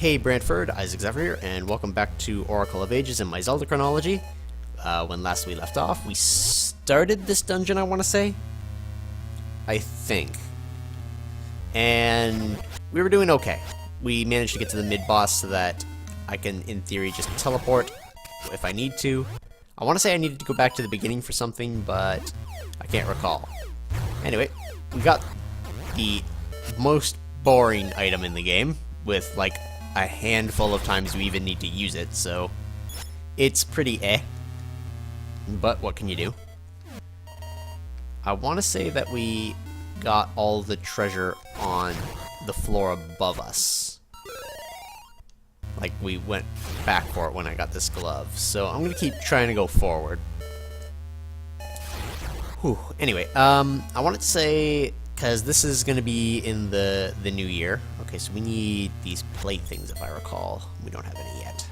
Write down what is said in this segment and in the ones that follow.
Hey BrantFurred, Zephyr here, and welcome back to Oracle of Ages in my Zelda chronology. When last we left off, we started this dungeon, I want to say. I think. And we were doing okay. We managed to get to the mid-boss so that I can, in theory, just teleport if I need to. I want to say I needed to go back to the beginning for something, but I can't recall. Anyway, we got the most boring item in the game, with like a handful of times you even need to use it, so it's pretty but what can you do? I want to say that we got all the treasure on the floor above us. Like, we went back for it when I got this glove, so I'm gonna keep trying to go forward. Whew. Anyway, I wanted to say, because this is gonna be in the new year. Okay, so we need these plate things, if I recall. We don't have any yet.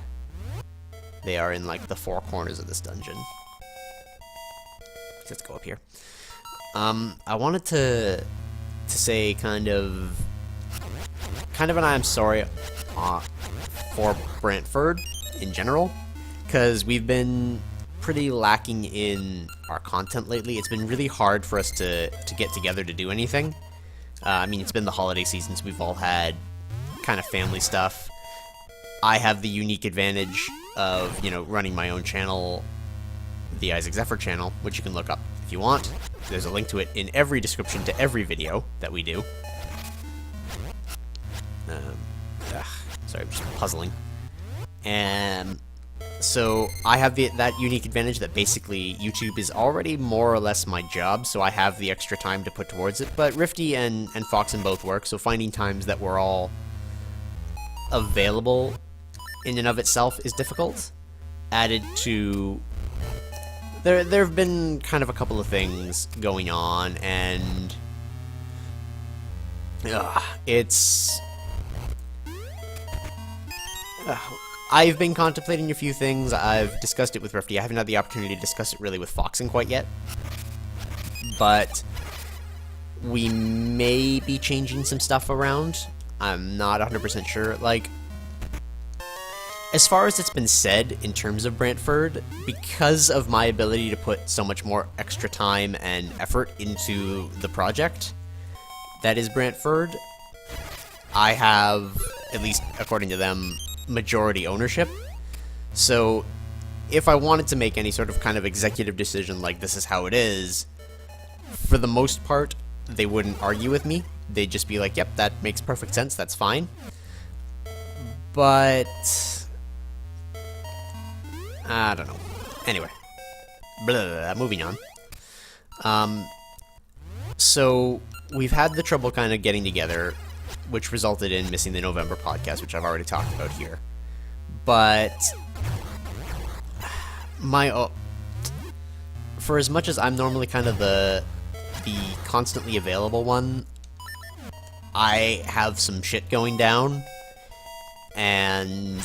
They are in like the four corners of this dungeon. Let's go up here. I wanted to say kind of an I'm sorry for BrantFurred in general, because we've been pretty lacking in our content lately. It's been really hard for us to get together to do anything. I mean, it's been the holiday season, so we've all had kind of family stuff. I have the unique advantage of, you know, running my own channel, the Zephyr channel, which you can look up if you want. There's a link to it in every description to every video that we do. Sorry, I'm just puzzling. And so I have that unique advantage that basically YouTube is already more or less my job, so I have the extra time to put towards it. But Riffti and Foxin both work, so finding times that we're all available in and of itself is difficult. Added to there have been kind of a couple of things going on, and I've been contemplating a few things. I've discussed it with Riffti. I haven't had the opportunity to discuss it really with Foxin quite yet. But we may be changing some stuff around. I'm not 100% sure. Like, as far as it's been said in terms of BrantFurred, because of my ability to put so much more extra time and effort into the project that is BrantFurred, I have, at least according to them, majority ownership. So if I wanted to make any sort of kind of executive decision like this is how it is, for the most part they wouldn't argue with me. They'd just be like, yep, that makes perfect sense, that's fine. But I don't know. Anyway, moving on. So we've had the trouble kind of getting together, which resulted in missing the November podcast, which I've already talked about here. But for as much as I'm normally kind of the constantly available one, I have some shit going down, and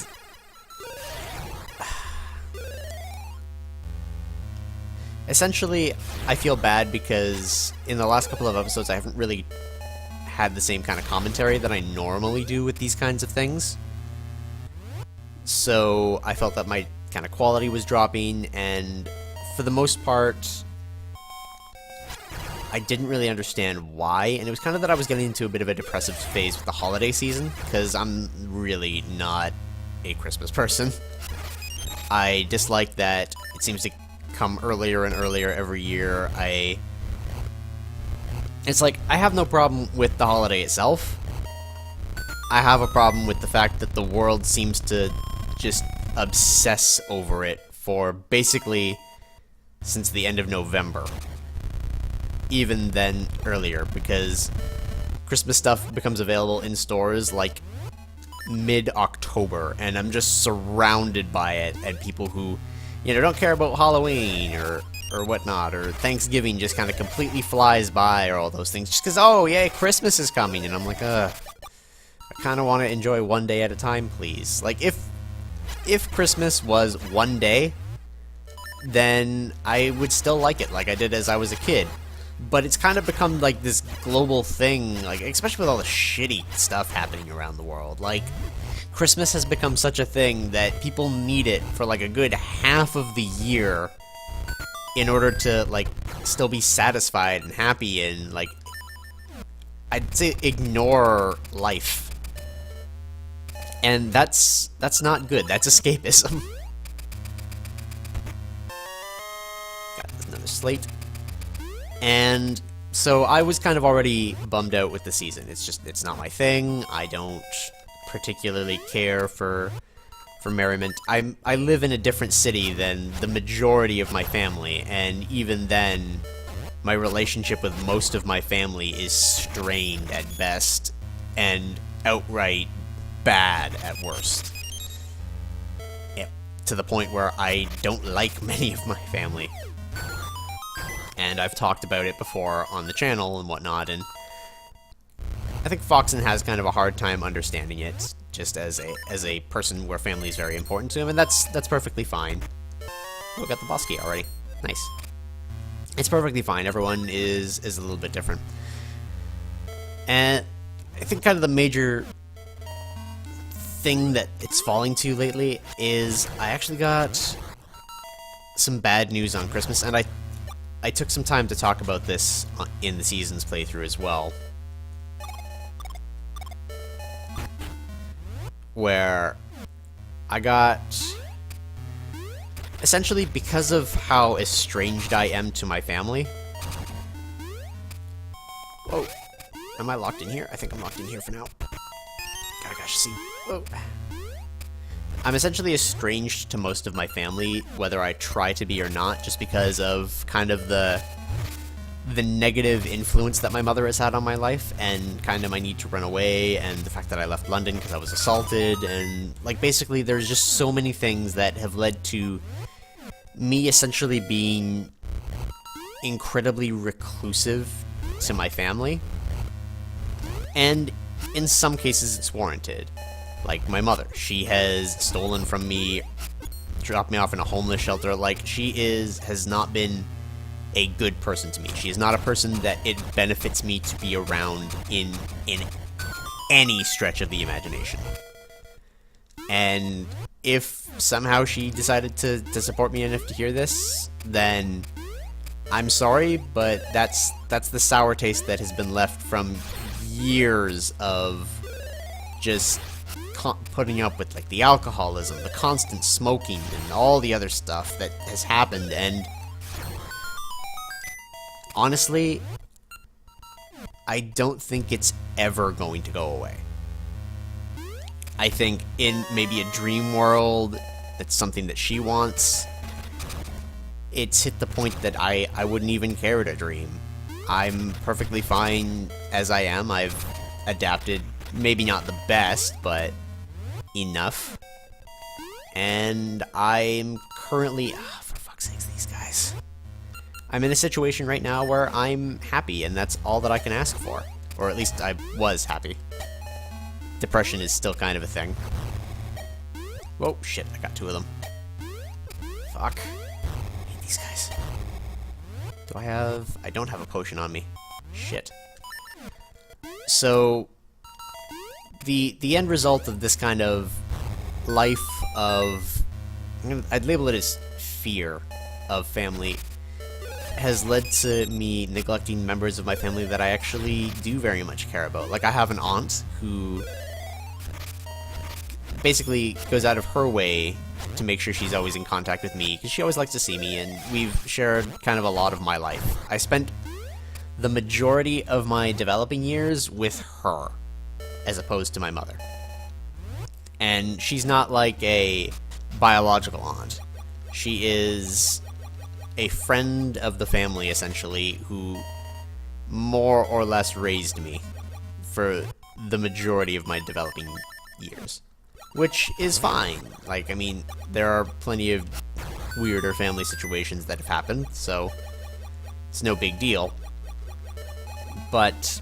essentially I feel bad because in the last couple of episodes I haven't really had the same kind of commentary that I normally do with these kinds of things. So I felt that my kind of quality was dropping, and for the most part I didn't really understand why, and it was kind of that I was getting into a bit of a depressive phase with the holiday season, because I'm really not a Christmas person. I dislike that it seems to come earlier and earlier every year. It's like, I have no problem with the holiday itself. I have a problem with the fact that the world seems to just obsess over it for basically since the end of November. Even then earlier, because Christmas stuff becomes available in stores like mid-October, and I'm just surrounded by it, and people who, you know, don't care about Halloween or whatnot, or Thanksgiving just kind of completely flies by, or all those things, just because, oh, yay, Christmas is coming, and I'm like, I kind of want to enjoy one day at a time, please. Like, if Christmas was one day, then I would still like it, like I did as I was a kid. But it's kind of become like this global thing, like, especially with all the shitty stuff happening around the world. Like, Christmas has become such a thing that people need it for like a good half of the year in order to like still be satisfied and happy and like, I'd say, ignore life. And that's not good. That's escapism. Got another slate. And so I was kind of already bummed out with the season. It's not my thing. I don't particularly care for merriment. I live in a different city than the majority of my family, and even then, my relationship with most of my family is strained at best, and outright bad at worst. Yeah, to the point where I don't like many of my family. And I've talked about it before on the channel and whatnot, and I think Foxin has kind of a hard time understanding it, just as a person where family is very important to him, and that's perfectly fine. Oh, we got the boss key already. Nice. It's perfectly fine. Everyone is a little bit different. And I think kind of the major thing that it's falling to lately is I actually got some bad news on Christmas, and I took some time to talk about this in the season's playthrough as well. Where I got, essentially because of how estranged I am to my family. Whoa, am I locked in here? I think I'm locked in here for now. Gosh, see. Whoa. I'm essentially estranged to most of my family, whether I try to be or not, just because of kind of the negative influence that my mother has had on my life, and kind of my need to run away, and the fact that I left London because I was assaulted, and like basically there's just so many things that have led to me essentially being incredibly reclusive to my family, and in some cases it's warranted. Like my mother, she has stolen from me, dropped me off in a homeless shelter. Like she has not been a good person to me. She is not a person that it benefits me to be around in any stretch of the imagination. And if somehow she decided to support me enough to hear this, then I'm sorry, but that's the sour taste that has been left from years of just putting up with like the alcoholism, the constant smoking, and all the other stuff that has happened. And honestly, I don't think it's ever going to go away. I think in maybe a dream world, that's something that she wants. It's hit the point that I wouldn't even care to dream. I'm perfectly fine as I am. I've adapted, maybe not the best, but enough. And I'm currently... Oh, for fuck's sakes, these guys. I'm in a situation right now where I'm happy, and that's all that I can ask for. Or at least I was happy. Depression is still kind of a thing. Whoa, shit, I got two of them. Fuck. I hate these guys. Do I have... I don't have a potion on me. Shit. So, the end result of this kind of life of... I'd label it as fear of family, has led to me neglecting members of my family that I actually do very much care about. Like, I have an aunt who basically goes out of her way to make sure she's always in contact with me, because she always likes to see me, and we've shared kind of a lot of my life. I spent the majority of my developing years with her, as opposed to my mother. And she's not like a biological aunt. She is a friend of the family, essentially, who more or less raised me for the majority of my developing years. Which is fine. Like, I mean, there are plenty of weirder family situations that have happened, so it's no big deal. But...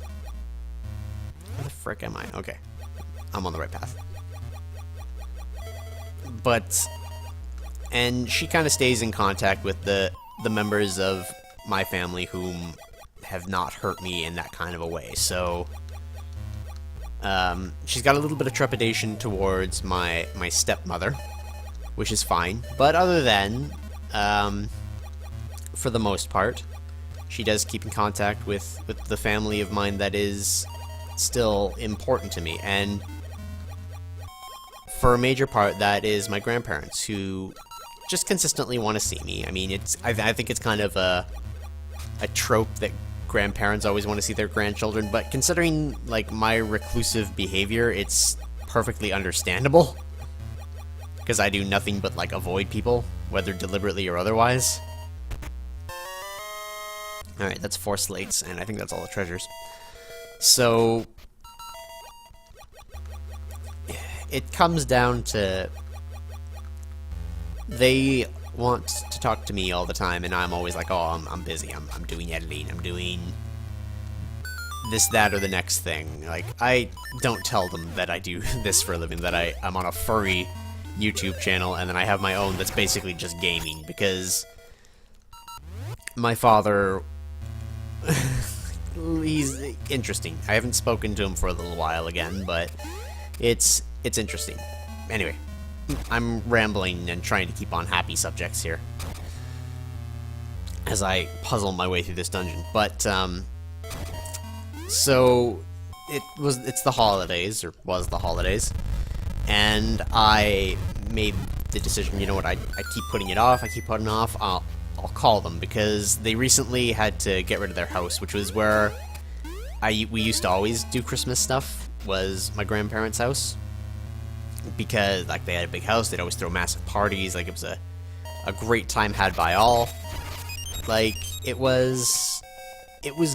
where the frick am I? Okay. I'm on the right path. But... and she kind of stays in contact with the members of my family whom have not hurt me in that kind of a way, so... She's got a little bit of trepidation towards my stepmother, which is fine. But other than, for the most part, she does keep in contact with the family of mine that is still important to me. And for a major part, that is my grandparents, who just consistently want to see me. I mean, I think it's kind of a trope that grandparents always want to see their grandchildren, but considering, like, my reclusive behavior, it's perfectly understandable. Because I do nothing but, like, avoid people, whether deliberately or otherwise. Alright, that's 4 slates, and I think that's all the treasures. So it comes down to, they want to talk to me all the time, and I'm always like, oh, I'm busy, I'm doing editing, I'm doing this, that, or the next thing. Like, I don't tell them that I do this for a living, that I'm on a furry YouTube channel, and then I have my own that's basically just gaming, because my father, he's interesting. I haven't spoken to him for a little while again, but it's interesting. Anyway, I'm rambling and trying to keep on happy subjects here as I puzzle my way through this dungeon. But so it's the holidays, or was the holidays, and I made the decision, you know what, I keep putting it off, I'll call them, because they recently had to get rid of their house, which was where we used to always do Christmas stuff, was my grandparents' house. Because, like, they had a big house, they'd always throw massive parties, like, it was a great time had by all. Like, it was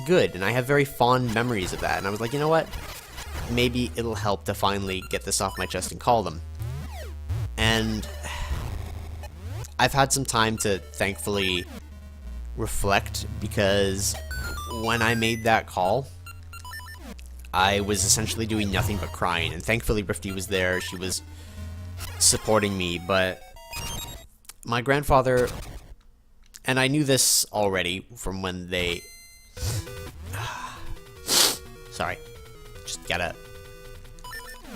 good, and I have very fond memories of that, and I was like, you know what, maybe it'll help to finally get this off my chest and call them. And I've had some time to thankfully reflect, because when I made that call, I was essentially doing nothing but crying, and thankfully Riffti was there, she was supporting me, but my grandfather, and I knew this already from when they, sorry, just gotta,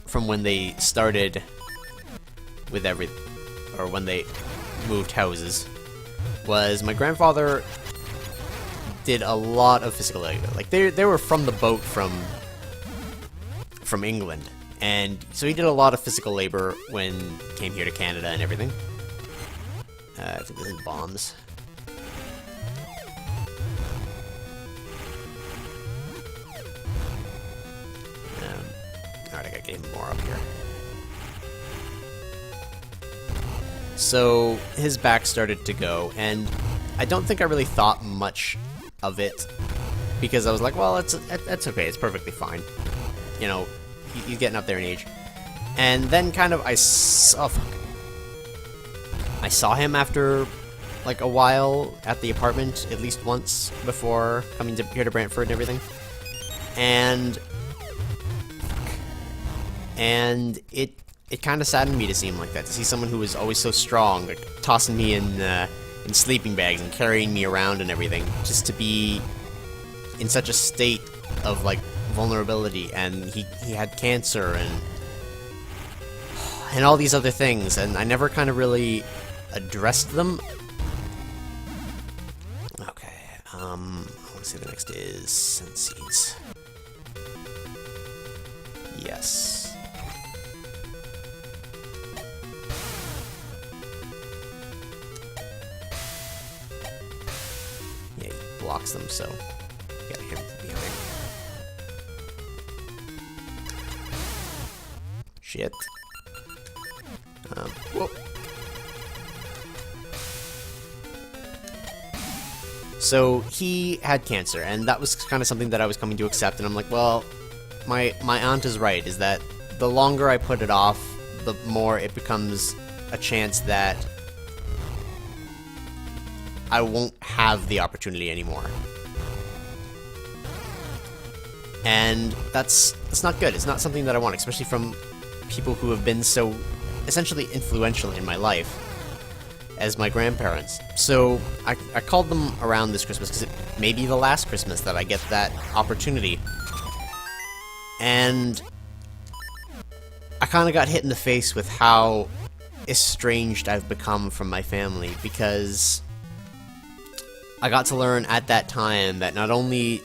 from when they started with or when they moved houses, was my grandfather did a lot of physical labor. Like, they were from the boat from England, and so he did a lot of physical labor when he came here to Canada and everything. I think this is bombs. Alright, I gotta get him more up here. So his back started to go, and I don't think I really thought much of it, because I was like, well, that's okay, it's perfectly fine. You know, he's getting up there in age. And then kind of I saw him after, like, a while at the apartment, at least once, before coming here to BrantFurred and everything. And it kind of saddened me to see him like that, to see someone who was always so strong, like, tossing me in sleeping bags and carrying me around and everything, just to be in such a state of, like, vulnerability, and he had cancer and all these other things, and I never kind of really addressed them. Okay, I want to say the next is Senses. Yes. Yeah, he blocks them, so gotta hit him from behind. Shit. Whoa. So he had cancer, and that was kind of something that I was coming to accept, and I'm like, well, my aunt is right, is that the longer I put it off, the more it becomes a chance that I won't have the opportunity anymore. And that's not good. It's not something that I want, especially from people who have been so essentially influential in my life as my grandparents. So I called them around this Christmas because it may be the last Christmas that I get that opportunity. And I kind of got hit in the face with how estranged I've become from my family, because I got to learn at that time that not only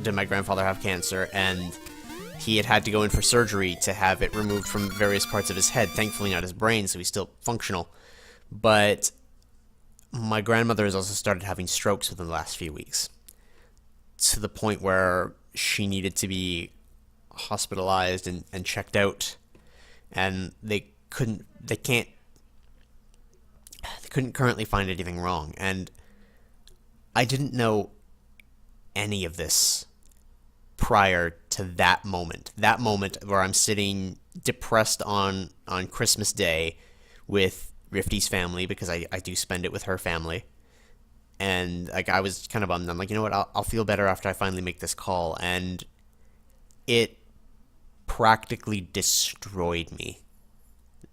did my grandfather have cancer, and he had to go in for surgery to have it removed from various parts of his head, thankfully not his brain, so he's still functional, but my grandmother has also started having strokes within the last few weeks, to the point where she needed to be hospitalized and checked out, and they couldn't currently find anything wrong. And I didn't know any of this prior to that moment where I'm sitting depressed on Christmas Day with Riffti's family, because I do spend it with her family. And like, I was kind of bummed. I'm like, you know what, I'll feel better after I finally make this call. And it practically destroyed me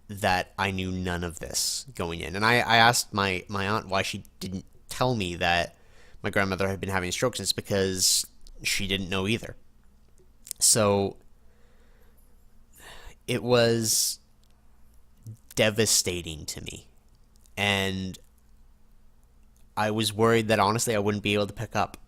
that I knew none of this going in. And I asked my aunt why she didn't tell me that my grandmother had been having strokes, and it's because she didn't know either. So it was devastating to me. And I was worried that, honestly, I wouldn't be able to pick up.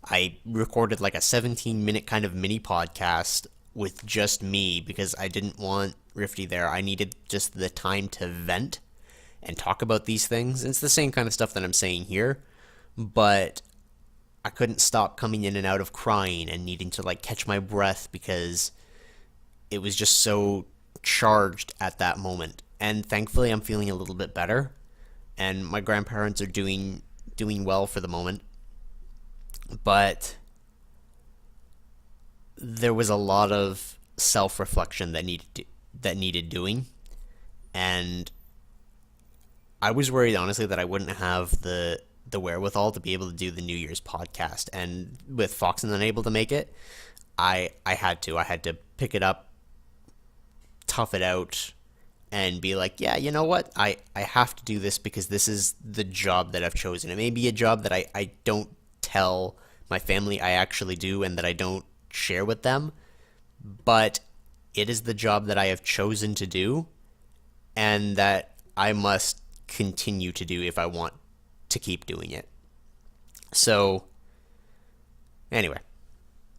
I recorded like a 17-minute kind of mini podcast with just me, because I didn't want Riffti there. I needed just the time to vent and talk about these things. It's the same kind of stuff that I'm saying here, but I couldn't stop coming in and out of crying and needing to like catch my breath, because it was just so charged at that moment. And thankfully I'm feeling a little bit better, and my grandparents are doing well for the moment. But there was a lot of self-reflection that needed doing, and I was worried, honestly, that I wouldn't have the wherewithal to be able to do the New Year's podcast. And with Foxin unable to make it, I had to pick it up, tough it out, and be like, yeah, you know what, I have to do this, because this is the job that I've chosen. It may be a job that I don't tell my family I actually do, and that I don't share with them, but it is the job that I have chosen to do, and that I must continue to do if I want to keep doing it. So anyway,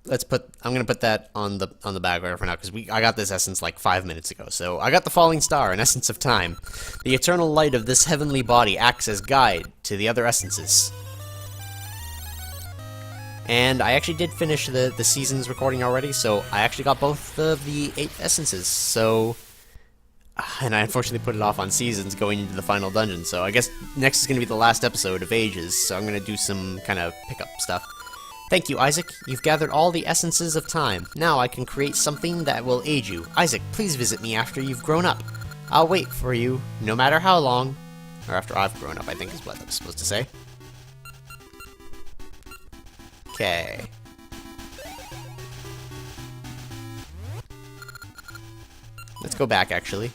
I'm gonna put that on the background for now, because I got this essence like 5 minutes ago. So I got the falling star, an essence of time. The eternal light of this heavenly body acts as guide to the other essences. And I actually did finish the seasons recording already, so I actually got both of the 8 essences. So, and I unfortunately put it off on seasons going into the final dungeon, so I guess next is going to be the last episode of Ages, so I'm going to do some kind of pickup stuff. Thank you, Isaac. You've gathered all the essences of time. Now I can create something that will aid you. Isaac, please visit me after you've grown up. I'll wait for you, no matter how long. Or after I've grown up, I think is what I'm supposed to say. Okay. Let's go back, actually.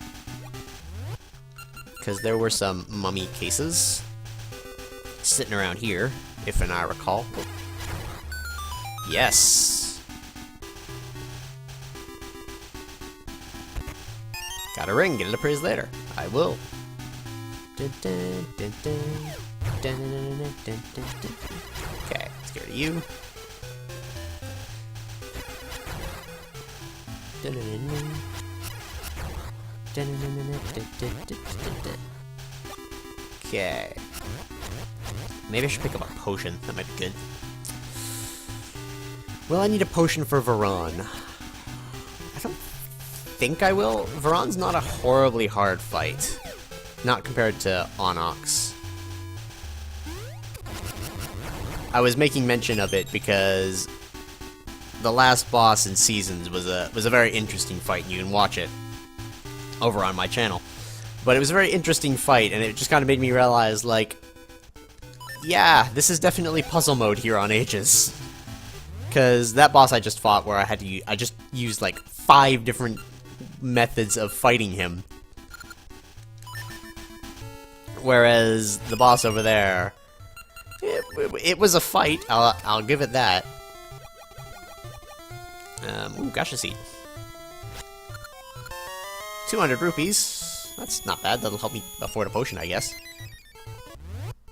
Because there were some mummy cases sitting around here, if I recall. Oh. Yes! Got a ring, get it appraised later. I will. Okay, let's get rid of you. Okay. Maybe I should pick up a potion. That might be good. Well, I need a potion for Veron. I don't think I will. Veron's not a horribly hard fight. Not compared to Onyx. I was making mention of it because the last boss in Seasons was a very interesting fight, and you can watch it over on my channel. But it was a very interesting fight, and it just kind of made me realize, like, yeah, this is definitely puzzle mode here on Ages. Because that boss I just fought, where I just used like 5 different methods of fighting him. Whereas the boss over there, it was a fight. I'll give it that. Ooh, Gasha Seed. 200 rupees. That's not bad. That'll help me afford a potion, I guess.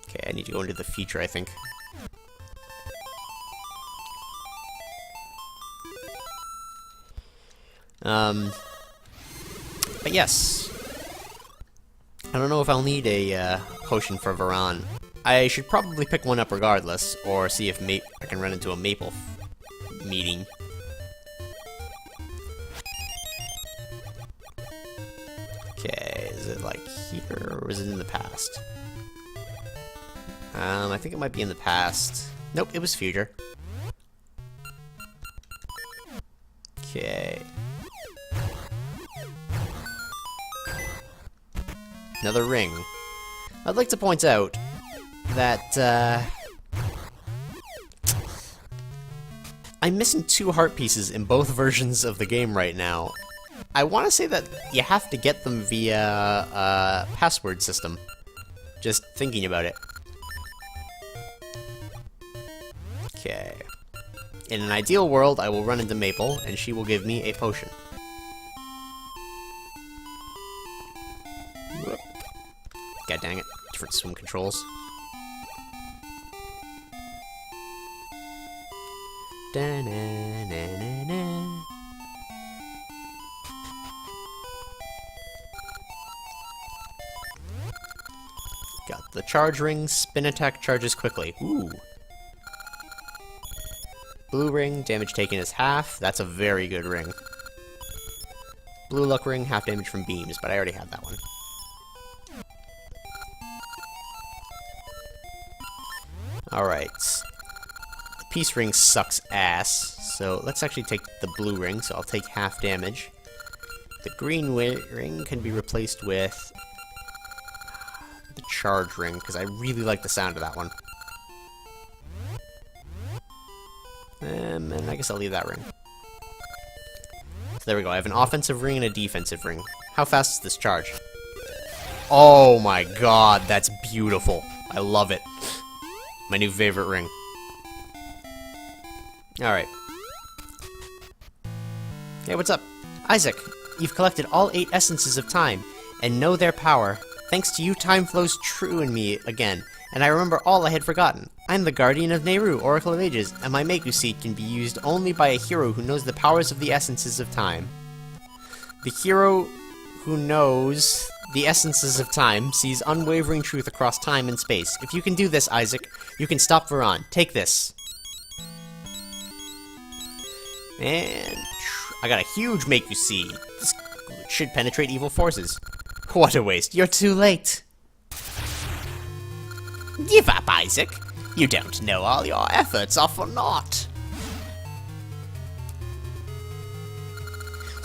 Okay, I need to go into the future, I think. But yes. I don't know if I'll need a potion for Varan. I should probably pick one up regardless, or see if I can run into a Maple meeting. Okay, is it like here, or is it in the past? I think it might be in the past. Nope, it was future. Okay. Another ring. I'd like to point out that, I'm missing 2 heart pieces in both versions of the game right now. I want to say that you have to get them via password system. Just thinking about it. Okay. In an ideal world, I will run into Maple, and she will give me a potion. Whoop. God dang it. Different swim controls. Da-na-na-na-na. Got the charge ring. Spin attack charges quickly. Ooh. Blue ring, damage taken is half. That's a very good ring. Blue luck ring, half damage from beams, but I already have that one. Alright. The peace ring sucks ass, so let's actually take the blue ring, so I'll take half damage. The green ring can be replaced with the charge ring, because I really like the sound of that one. And I guess I'll leave that ring. So there we go, I have an offensive ring and a defensive ring. How fast is this charge? Oh my god, that's beautiful. I love it. My new favorite ring. Alright. Hey, what's up? Isaac, you've collected all 8 essences of time, and know their power. Thanks to you, time flows true in me again, and I remember all I had forgotten. I'm the guardian of Nehru, Oracle of Ages, and my Maku seed can be used only by a hero who knows the powers of the essences of time. The hero who knows the essences of time sees unwavering truth across time and space. If you can do this, Isaac, you can stop Varan. Take this. And I got a huge Maku seed. This should penetrate evil forces. What a waste. You're too late. Give up, Isaac. You don't know all your efforts are for naught.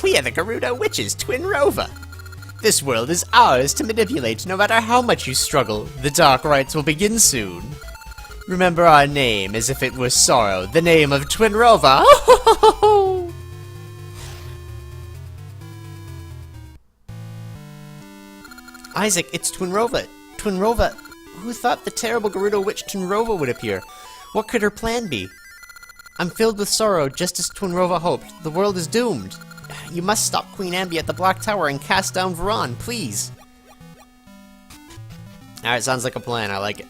We are the Gerudo Witches, Twin Rover. This world is ours to manipulate no matter how much you struggle. The Dark Rites will begin soon. Remember our name as if it were sorrow, the name of Twin Rover. Isaac, it's Twin Rover. Twin Rover. Who thought the terrible Gerudo witch Twin Rover would appear? What could her plan be? I'm filled with sorrow, just as Twin Rover hoped. The world is doomed. You must stop Queen Ambi at the Black Tower and cast down Varan, please. Alright, sounds like a plan. I like it.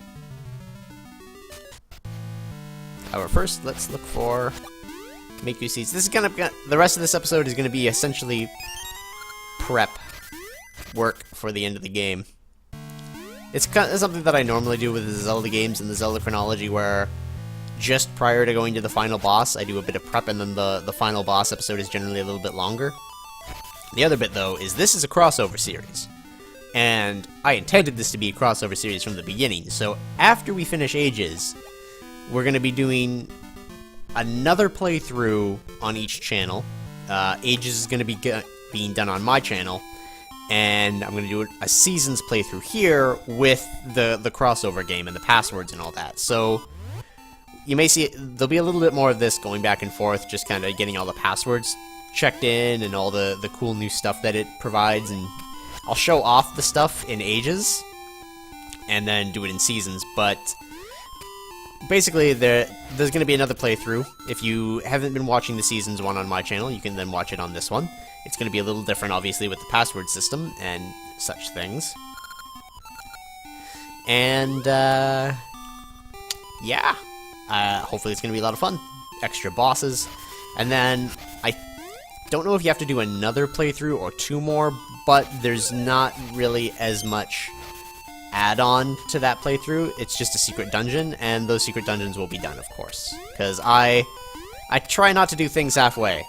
However, first, let's look for Maku seeds. This is the rest of this episode is gonna be essentially prep work for the end of the game. It's kind of something that I normally do with the Zelda games and the Zelda chronology, where just prior to going to the final boss, I do a bit of prep, and then the final boss episode is generally a little bit longer. The other bit, though, is this is a crossover series. And I intended this to be a crossover series from the beginning, so after we finish Ages, we're going to be doing another playthrough on each channel. Ages is going to be being done on my channel, and I'm going to do a Seasons playthrough here with the crossover game and the passwords and all that. So you may see there'll be a little bit more of this going back and forth, just kind of getting all the passwords checked in and all the cool new stuff that it provides, and I'll show off the stuff in Ages and then do it in Seasons. But basically, there's going to be another playthrough. If you haven't been watching the Seasons 1 on my channel, you can then watch it on this one. It's going to be a little different, obviously, with the password system and such things. And, yeah. Hopefully it's going to be a lot of fun. Extra bosses. And then, I don't know if you have to do another playthrough or 2 more, but there's not really as much add-on to that playthrough. It's just a secret dungeon, and those secret dungeons will be done, of course. Because I try not to do things halfway.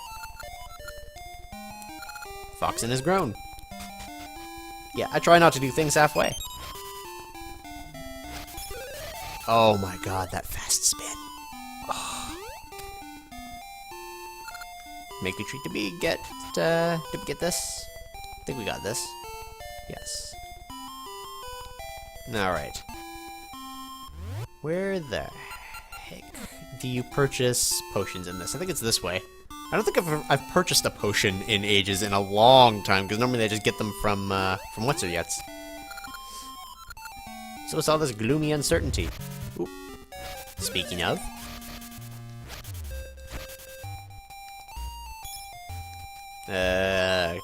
Foxin has grown. Yeah, I try not to do things halfway. Oh my god, that fast spin. Oh. Make a treat to be did we get this? I think we got this. Yes. Alright. Where the heck do you purchase potions in this? I think it's this way. I don't think I've purchased a potion in ages, in a long time, because normally I just get them from what's-her-yets. So it's all this gloomy uncertainty. Ooh. Speaking of...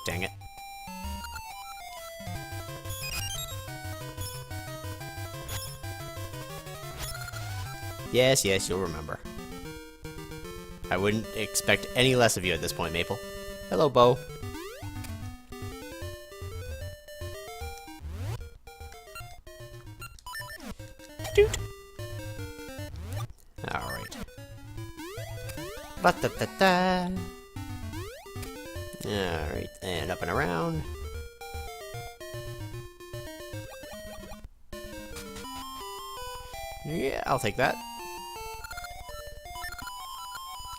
dang it. Yes, yes, you'll remember. I wouldn't expect any less of you at this point, Maple. Hello, Bo. Doot. Alright. Ba-da-da-da. Alright, and up and around. Yeah, I'll take that.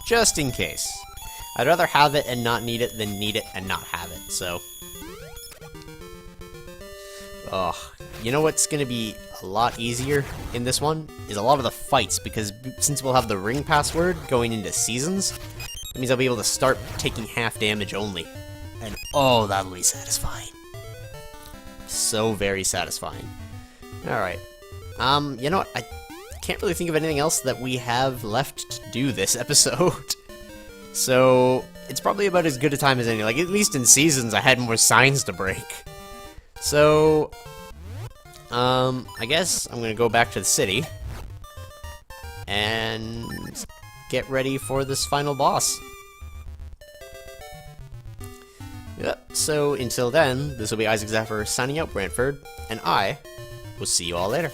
Just in case. I'd rather have it and not need it than need it and not have it, so... Ugh. You know what's gonna be a lot easier in this one? Is a lot of the fights, because since we'll have the ring password going into seasons, that means I'll be able to start taking half damage only. And oh, that'll be satisfying. So very satisfying. Alright. You know what? I can't really think of anything else that we have left to do this episode. So, it's probably about as good a time as any. Like, at least in seasons, I had more signs to break. So, I guess I'm gonna go back to the city and get ready for this final boss. Yep, so until then, this will be Isaac Zephyr signing out, BrantFurred, and I will see you all later.